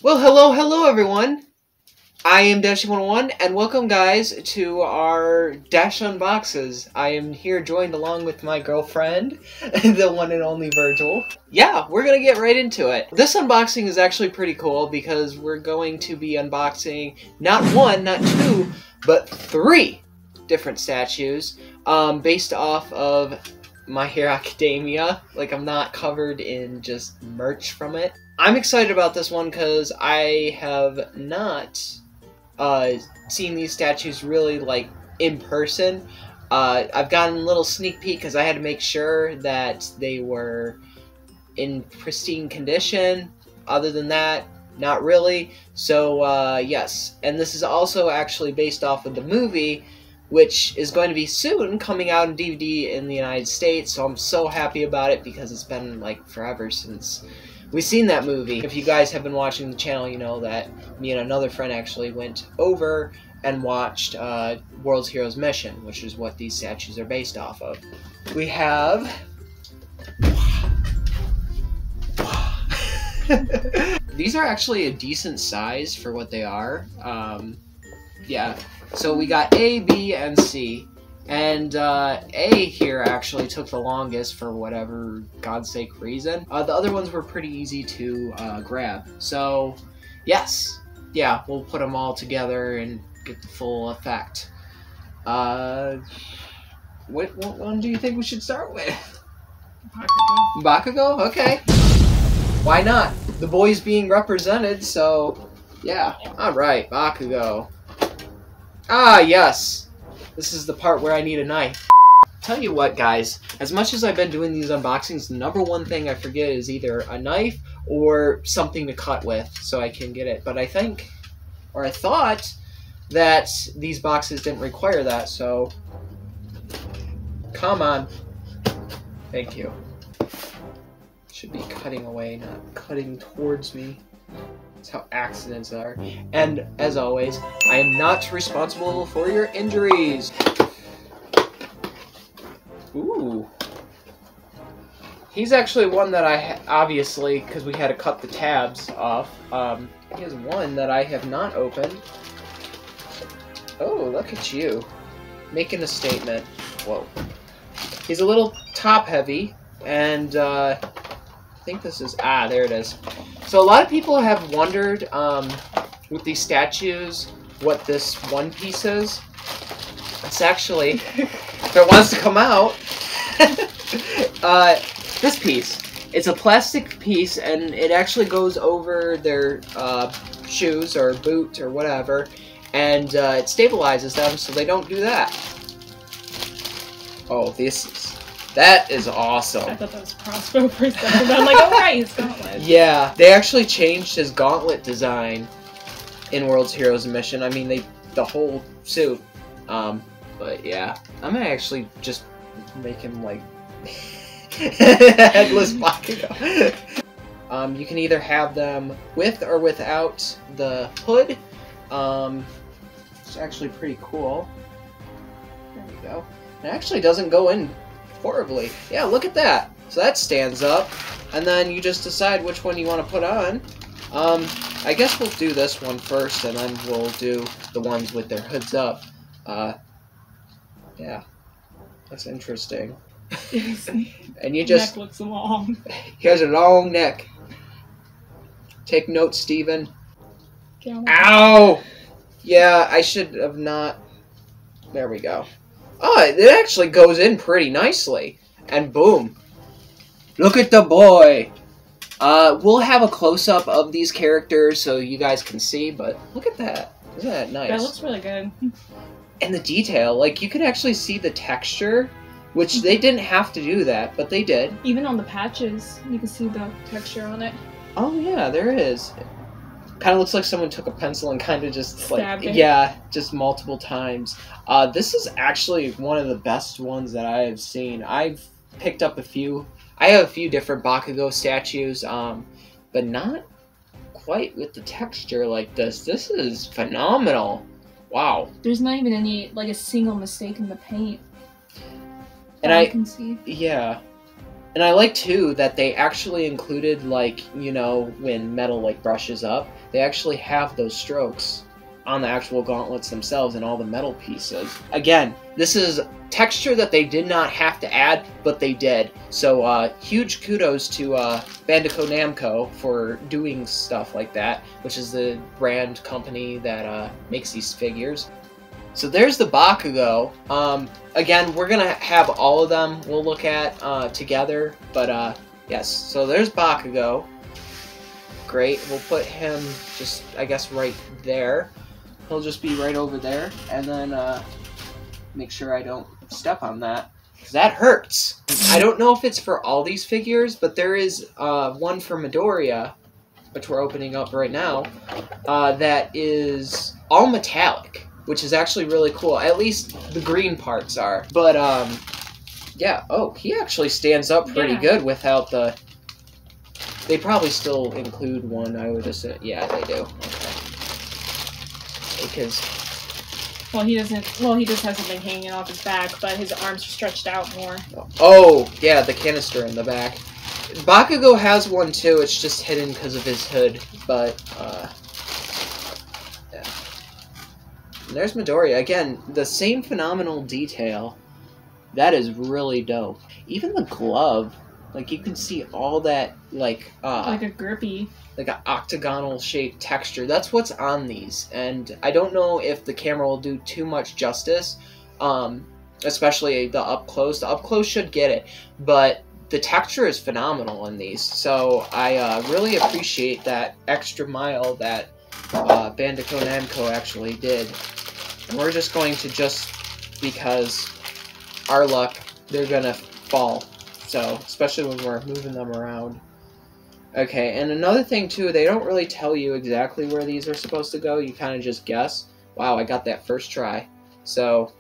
Well, hello everyone. I am Dash101 and welcome guys to our Dash Unboxes. I am here joined along with my girlfriend, the one and only Virgil. Yeah, we're gonna get right into it. This unboxing is actually pretty cool because we're going to be unboxing not one, not two, but three different statues based off of My Hero Academia. Like, I'm not covered in just merch from it. I'm excited about this one because I have not seen these statues really, like, in person. I've gotten a little sneak peek because I had to make sure that they were in pristine condition. Other than that, not really. So, yes. And this is also actually based off of the movie, which is going to be soon coming out in DVD in the United States. So I'm so happy about it because it's been, like, forever since we've seen that movie. If you guys have been watching the channel, you know that me and another friend actually went over and watched World's Heroes Mission, which is what these statues are based off of. We have... These are actually a decent size for what they are. Yeah, so we got A, B, and C. And A here actually took the longest for whatever God's sake reason. The other ones were pretty easy to grab. So, yes. Yeah, we'll put them all together and get the full effect. What one do you think we should start with? Bakugo. Bakugo? Okay. Why not? The boy's being represented, so yeah. Alright, Bakugo. Ah, yes. This is the part where I need a knife. Tell you what, guys, as much as I've been doing these unboxings, the number one thing I forget is either a knife or something to cut with so I can get it. But I think, or I thought, that these boxes didn't require that, so come on. Thank you. Should be cutting away, not cutting towards me. That's how accidents are. And, as always, I am not responsible for your injuries. Ooh. He's actually one that I, obviously, because we had to cut the tabs off, he is one that I have not opened. Oh, look at you. Making a statement. Whoa. He's a little top-heavy, and, I think this is... Ah, there it is. So a lot of people have wondered, with these statues, what this one piece is. It's actually, if it wants to come out, this piece. It's a plastic piece, and it actually goes over their shoes or boot or whatever, and it stabilizes them so they don't do that. Oh, that is awesome. I thought that was crossbow for a second, but I'm like, oh right, it's gauntlet. Yeah, they actually changed his gauntlet design in World's Heroes Mission. I mean, the whole suit. But yeah, I might actually just make him like headless Bakugo. You can either have them with or without the hood. It's actually pretty cool. There we go. It actually doesn't go in horribly. Yeah, look at that. So that stands up, and then you just decide which one you want to put on. I guess we'll do this one first, and then we'll do the ones with their hoods up. Yeah, that's interesting. And you just... Neck looks long. He has a long neck. Take note, Steven. Ow! Yeah, I should have not... There we go. Oh, it actually goes in pretty nicely. And boom. Look at the boy. We'll have a close-up of these characters so you guys can see, but look at that. Isn't that nice? That looks really good. And the detail, like, you can actually see the texture, which they didn't have to do that, but they did. Even on the patches, you can see the texture on it. Oh, yeah, there is. Kind of looks like someone took a pencil and kind of just, stabbed like, it. yeah, just multiple times. This is actually one of the best ones that I have seen. I've picked up a few. I have a few different Bakugo statues, but not quite with the texture like this. This is phenomenal. Wow. There's not even any, like, a single mistake in the paint. And I can see. Yeah. And I like too that they actually included, like, you know, when metal like brushes up, they actually have those strokes on the actual gauntlets themselves and all the metal pieces. Again, this is texture that they did not have to add, but they did. So huge kudos to Bandai Namco for doing stuff like that, which is the brand company that makes these figures. So there's the Bakugo. Again, we're gonna have all of them we'll look at together, but yes, so there's Bakugo. Great, we'll put him just, I guess, right there. He'll just be right over there, and then make sure I don't step on that, because that hurts. I don't know if it's for all these figures, but there is one for Midoriya, which we're opening up right now, that is all metallic, which is actually really cool. At least the green parts are. But, yeah. Oh, he actually stands up pretty good without the... They probably still include one, I would assume. Yeah, they do. Okay. Because... Well, he doesn't... Well, he just has something hanging off his back, but his arms are stretched out more. Oh, yeah, the canister in the back. Bakugo has one, too. It's just hidden because of his hood. But, yeah. And there's Midoriya. Again, the same phenomenal detail. That is really dope. Even the glove, like, you can see all that, like a grippy. Like an octagonal shaped texture. That's what's on these. And I don't know if the camera will do too much justice, especially the up close. The up close should get it. But the texture is phenomenal in these. So I really appreciate that extra mile that Bandai Namco actually did. And we're just going to because our luck, they're gonna fall. So, especially when we're moving them around. Okay, and another thing too, they don't really tell you exactly where these are supposed to go. You kind of just guess. Wow, I got that first try. So,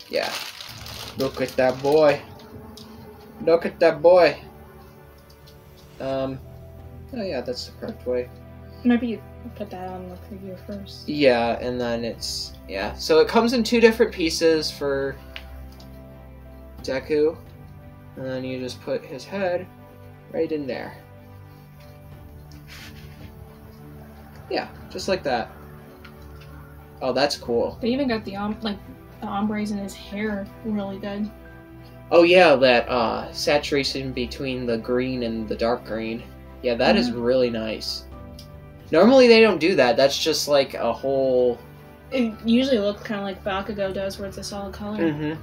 yeah. Look at that boy. Look at that boy. Oh yeah, that's the correct way. Maybe you put that on the figure first. Yeah, and then it's... Yeah, so it comes in 2 different pieces for Deku. And then you just put his head right in there. Yeah, just like that. Oh, that's cool. They even got the ombres in his hair really good. Oh yeah, that saturation between the green and the dark green. Yeah, that is really nice. Normally they don't do that. That's just like a whole... It usually looks kind of like Bakugo does, where it's a solid color. Mm-hmm.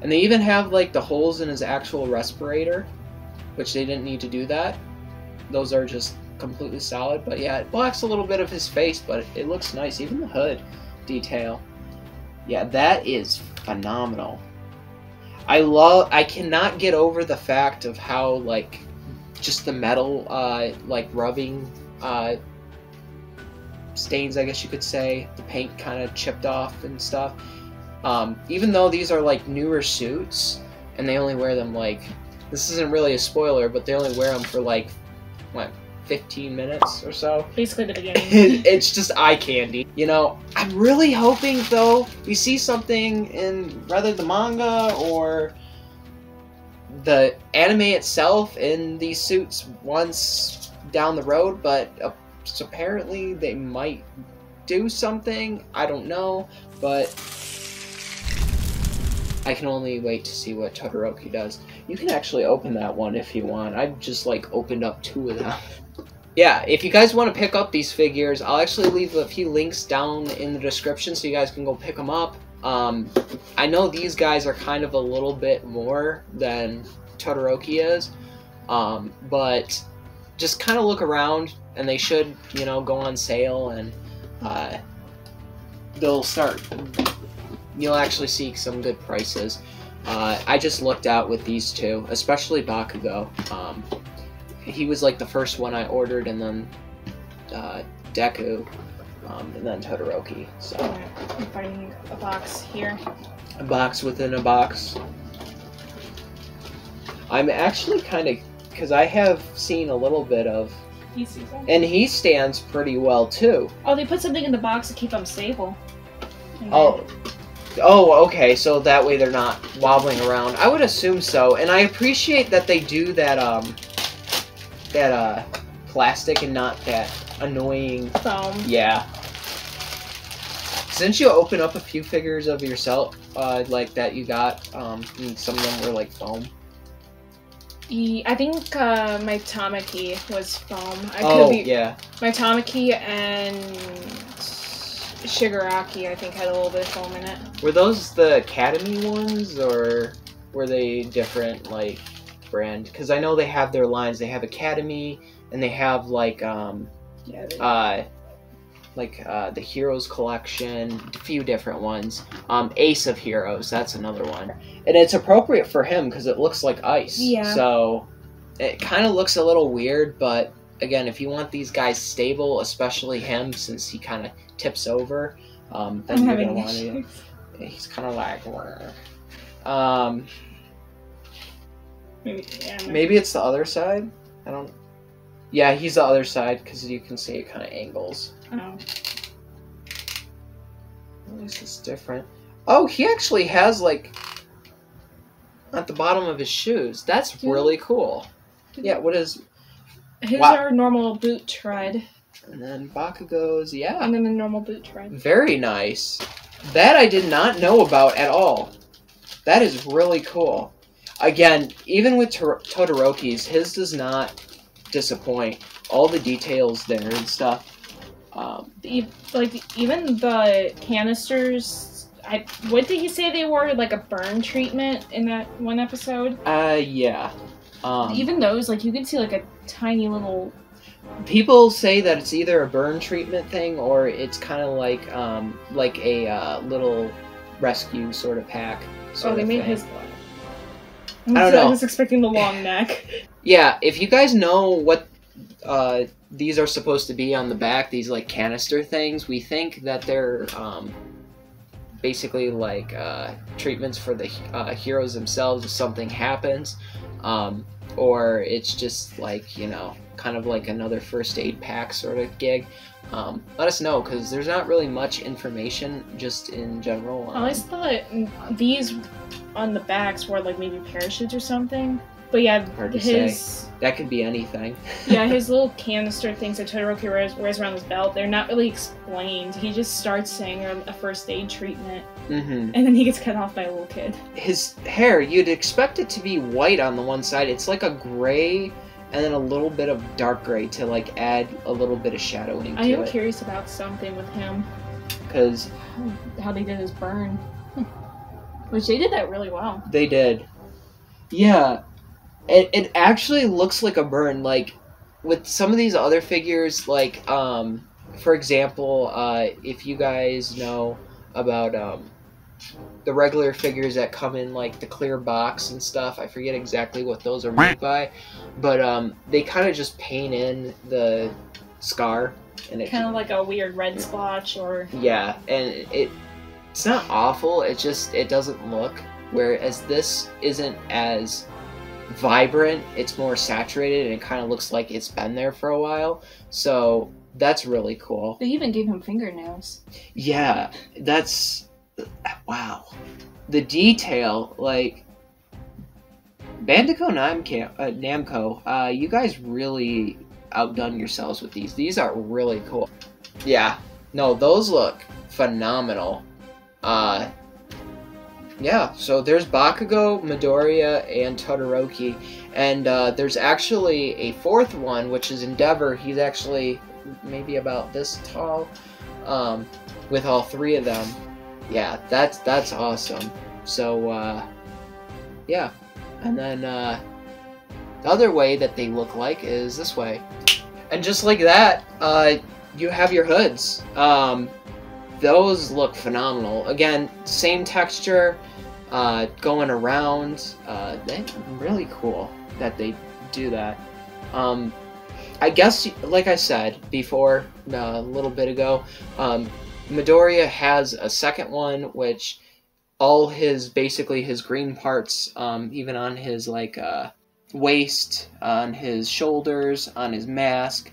And they even have like the holes in his actual respirator, which they didn't need to do that. Those are just completely solid. But yeah, it blacks a little bit of his face, but it looks nice. Even the hood detail. Yeah, that is phenomenal. I cannot get over the fact of how, like, just the metal, like, rubbing, stains, I guess you could say. The paint kind of chipped off and stuff. Even though these are, like, newer suits, and they only wear them, like, this isn't really a spoiler, but they only wear them for, like, what, 15 minutes or so? Basically the beginning. It's just eye candy. You know, I'm really hoping, though, we see something in rather the manga or the anime itself in these suits once down the road, but apparently they might do something. I don't know, but I can only wait to see what Todoroki does. You can actually open that one if you want. I've just, like, opened up 2 of them. Yeah, if you guys want to pick up these figures, I'll actually leave a few links down in the description so you guys can go pick them up. I know these guys are kind of a little bit more than Todoroki is, but just kind of look around, and they should, you know, go on sale, and they'll start... You'll actually see some good prices. I just looked out with these 2, especially Bakugo. He was like the first one I ordered, and then Deku, and then Todoroki. So I'm putting a box here. A box within a box. I'm actually kind of, because I have seen a little bit of, and he stands pretty well too. Oh, they put something in the box to keep him stable. Oh, Oh, okay, so that way they're not wobbling around. I would assume so, and I appreciate that they do that, plastic and not that annoying... Foam. Yeah. Since you open up a few figures of yourself, like that you got, and some of them were like foam. I think my Tamaki was foam. Yeah. My Tamaki and Shigaraki, I think, had a little bit of foam in it. Were those the Academy ones, or were they different, like, brand? Because I know they have their lines. They have Academy, and they have, like, the Heroes Collection, a few different ones. Ace of Heroes, that's another one. And it's appropriate for him, because it looks like ice. Yeah. So, it kind of looks a little weird, but, again, if you want these guys stable, especially him, since he kind of tips over, then you're going to want to... He's kind of like... maybe it's the other side? I don't... Yeah, he's the other side, because you can see it kind of angles. Oh. This is different. Oh, he actually has, like... at the bottom of his shoes. That's really cool. Yeah, what is... His are normal boot tread. And then Bakugo's, yeah. And then the normal boot tread. Very nice. That I did not know about at all. That is really cool. Again, even with Todoroki's, his does not disappoint. All the details there and stuff. Even the canisters, what did he say they were? Like a burn treatment in that one episode? Yeah. Even those, like, you can see, like, a tiny little... People say that it's either a burn treatment thing or it's kind of like a little rescue sort of pack. They made his... I don't know. I was expecting the long neck. Yeah, if you guys know what these are supposed to be on the back, these, like, canister things, we think that they're basically, like, treatments for the heroes themselves if something happens. Or it's just, like, you know, kind of like another first aid pack sort of gig. Let us know, because there's not really much information just in general. I always thought these on the backs were, like, maybe parachutes or something. But yeah, hard to say. That could be anything. Yeah, his little canister things that Todoroki wears around his belt, they're not really explained. He just starts saying a first aid treatment, and then he gets cut off by a little kid. His hair, you'd expect it to be white on the one side. It's like a gray and then a little bit of dark gray to, like, add a little bit of shadowing to it. I am curious about something with him. Because... how they did his burn. Which they did that really well. They did. Yeah. It actually looks like a burn, like, with some of these other figures, like, for example, if you guys know about, the regular figures that come in, like, the clear box and stuff, I forget exactly what those are made by, but, they kind of just paint in the scar, and it... kind of like a weird red splotch, or... Yeah, and it's not awful, it doesn't look, whereas this isn't as... vibrant, it's more saturated, and it kind of looks like it's been there for a while, so that's really cool. They even gave him fingernails. Yeah, that's... wow. The detail, like... Bandai Namco, you guys really outdone yourselves with these. These are really cool. Yeah, no, those look phenomenal. Yeah, so there's Bakugo, Midoriya, and Todoroki, and there's actually a fourth one, which is Endeavor. He's actually maybe about this tall, with all three of them. Yeah, that's awesome. So, yeah. And then, the other way that they look like is this way. And just like that, you have your hoods. Those look phenomenal. Again, same texture, going around. That's really cool that they do that. I guess, like I said before, a little bit ago, Midoriya has a second one, which all basically his green parts, even on his, like, waist, on his shoulders, on his mask,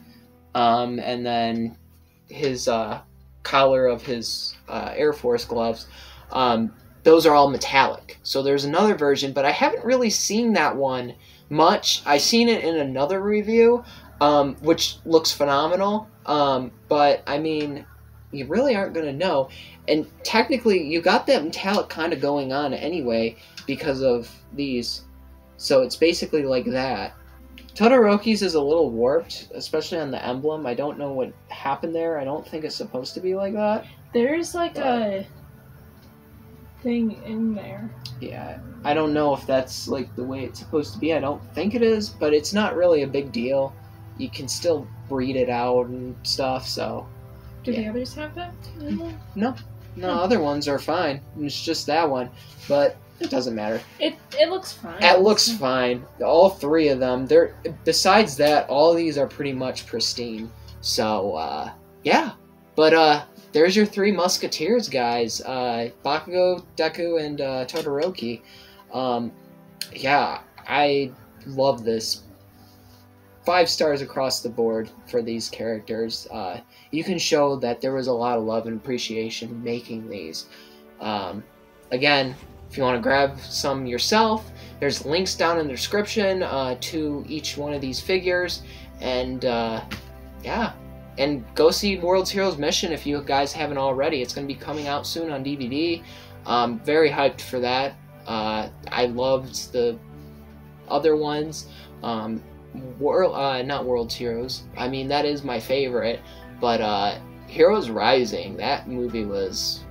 and then his, collar of his Air Force gloves those are all metallic. So there's another version, but I haven't really seen that one much. I've seen it in another review, which looks phenomenal, but I mean, you really aren't going to know. And technically, you got that metallic kind of going on anyway because of these. So it's basically like that. Todoroki's is a little warped, especially on the emblem. I don't know what happened there. I don't think it's supposed to be like that. There's like a thing in there. Yeah, I don't know if that's like the way it's supposed to be. I don't think it is, but it's not really a big deal. You can still breed it out and stuff, so... Do the others have that? No. No, other ones are fine. It's just that one. But it doesn't matter. It looks fine. It looks fine. All three of them. Besides that, all of these are pretty much pristine. So, yeah. But, there's your three Musketeers, guys. Bakugo, Deku, and Todoroki. Yeah, I love this. 5 stars across the board for these characters. You can show that there was a lot of love and appreciation making these. Again, if you want to grab some yourself, there's links down in the description to each one of these figures. And yeah, and go see World's Heroes Mission if you guys haven't already. It's going to be coming out soon on DVD. Very hyped for that. I loved the other ones. Not World's Heroes. I mean, that is my favorite. But Heroes Rising, that movie was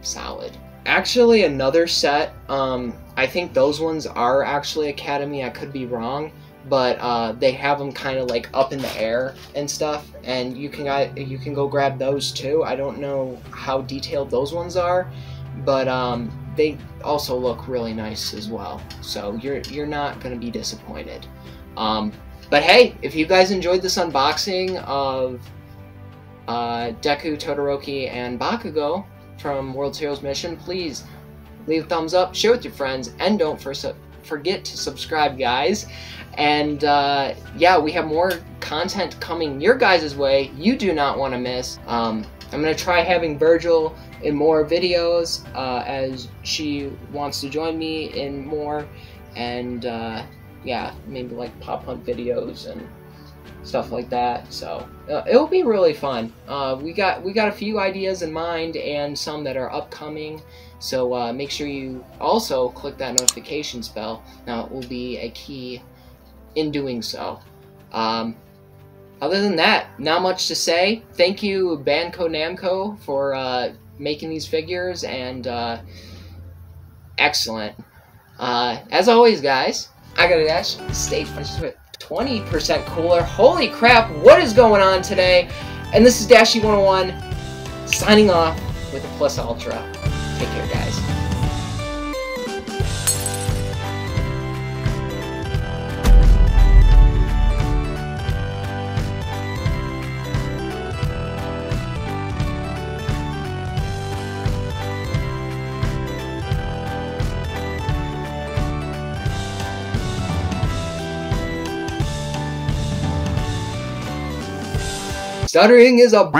solid. Actually, another set. I think those ones are actually Academy. I could be wrong, but they have them kind of like up in the air and stuff, and you can go grab those too. I don't know how detailed those ones are, but they also look really nice as well. So you're not gonna be disappointed. But hey, if you guys enjoyed this unboxing of Deku, Todoroki, and Bakugo from World's Heroes Mission, please leave a thumbs up, share with your friends, and don't forget to subscribe, guys. And yeah, we have more content coming your guys' way you do not want to miss. I'm going to try having Virgil in more videos as she wants to join me in more, and yeah, maybe like pop hunt videos and stuff like that. So it'll be really fun. We got a few ideas in mind and some that are upcoming. So make sure you also click that notifications bell. Now it will be a key in doing so. Other than that, not much to say. Thank you, Banco Namco, for making these figures, and excellent. As always, guys, I gotta dash. Stay 20% cooler. Holy crap, what is going on today? And this is Dashy 101 signing off with a Plus Ultra. Take care, guys. Stuttering is a